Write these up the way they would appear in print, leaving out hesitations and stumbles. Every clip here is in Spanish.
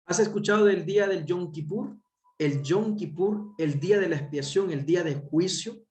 ¿Has escuchado del día del Yom Kippur? El Yom Kippur, el día de la expiación, el día de juicio,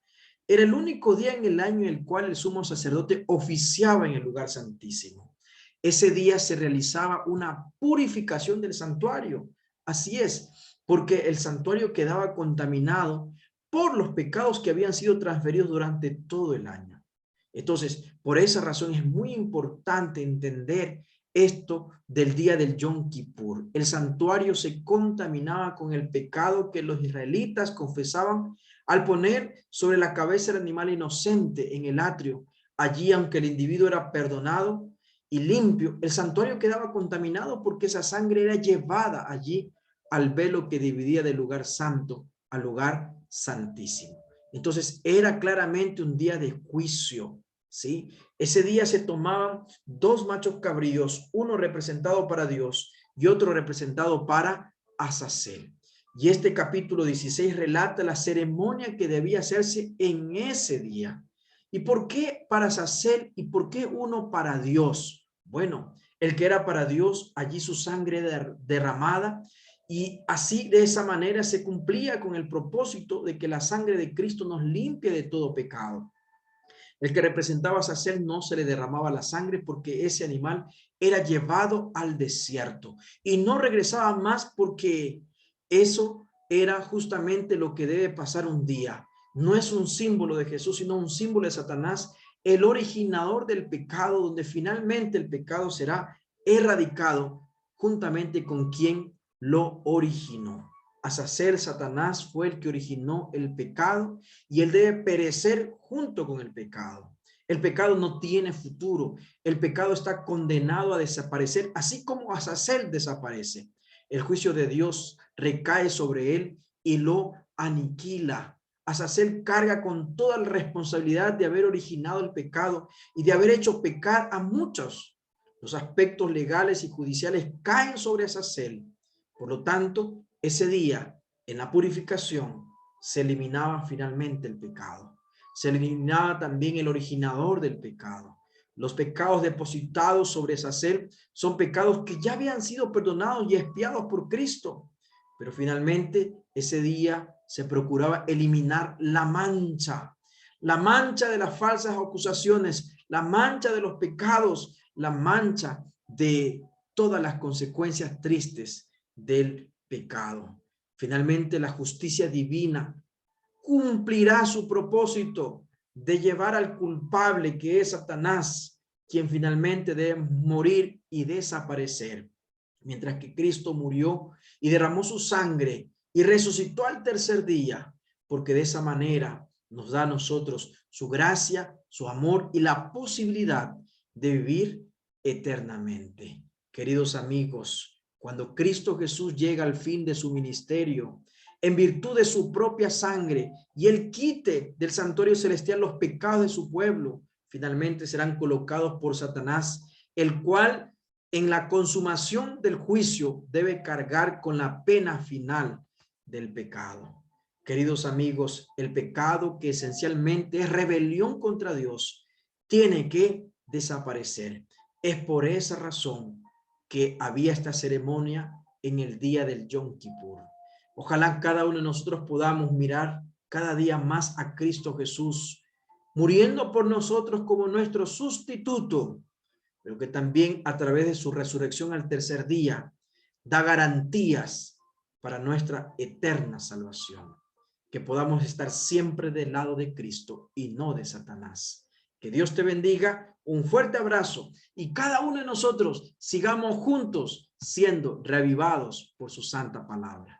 era el único día en el año en el cual el sumo sacerdote oficiaba en el lugar santísimo. Ese día se realizaba una purificación del santuario. Así es, porque el santuario quedaba contaminado por los pecados que habían sido transferidos durante todo el año. Entonces, por esa razón es muy importante entender esto del día del Yom Kippur. El santuario se contaminaba con el pecado que los israelitas confesaban al poner sobre la cabeza el animal inocente en el atrio. Allí, aunque el individuo era perdonado y limpio, el santuario quedaba contaminado porque esa sangre era llevada allí al velo que dividía del lugar santo al lugar santísimo. Entonces, era claramente un día de juicio, ¿sí? Ese día se tomaban dos machos cabríos, uno representado para Dios y otro representado para Azazel. Y este capítulo 16 relata la ceremonia que debía hacerse en ese día. ¿Y por qué para Azazel y por qué uno para Dios? Bueno, el que era para Dios, allí su sangre derramada, y así de esa manera se cumplía con el propósito de que la sangre de Cristo nos limpie de todo pecado. El que representaba a Azazel no se le derramaba la sangre porque ese animal era llevado al desierto y no regresaba más, porque eso era justamente lo que debe pasar un día. No es un símbolo de Jesús, sino un símbolo de Satanás, el originador del pecado, donde finalmente el pecado será erradicado juntamente con quien lo originó. Azazel, Satanás, fue el que originó el pecado y él debe perecer junto con el pecado. El pecado no tiene futuro. El pecado está condenado a desaparecer, así como Azazel desaparece. El juicio de Dios recae sobre él y lo aniquila. Azazel carga con toda la responsabilidad de haber originado el pecado y de haber hecho pecar a muchos. Los aspectos legales y judiciales caen sobre Azazel. Por lo tanto, ese día, en la purificación, se eliminaba finalmente el pecado. Se eliminaba también el originador del pecado. Los pecados depositados sobre Azazel son pecados que ya habían sido perdonados y expiados por Cristo. Pero finalmente ese día se procuraba eliminar la mancha de las falsas acusaciones, la mancha de los pecados, la mancha de todas las consecuencias tristes del pecado. Finalmente, la justicia divina cumplirá su propósito de llevar al culpable, que es Satanás, quien finalmente debe morir y desaparecer. Mientras que Cristo murió y derramó su sangre y resucitó al tercer día, porque de esa manera nos da a nosotros su gracia, su amor y la posibilidad de vivir eternamente. Queridos amigos, cuando Cristo Jesús llega al fin de su ministerio, en virtud de su propia sangre, y él quite del santuario celestial los pecados de su pueblo, finalmente serán colocados por Satanás, el cual en la consumación del juicio debe cargar con la pena final del pecado. Queridos amigos, el pecado, que esencialmente es rebelión contra Dios, tiene que desaparecer. Es por esa razón que había esta ceremonia en el día del Yom Kippur. Ojalá cada uno de nosotros podamos mirar cada día más a Cristo Jesús, muriendo por nosotros como nuestro sustituto, pero que también a través de su resurrección al tercer día da garantías para nuestra eterna salvación. Que podamos estar siempre del lado de Cristo y no de Satanás. Que Dios te bendiga, un fuerte abrazo, y cada uno de nosotros sigamos juntos siendo reavivados por su santa palabra.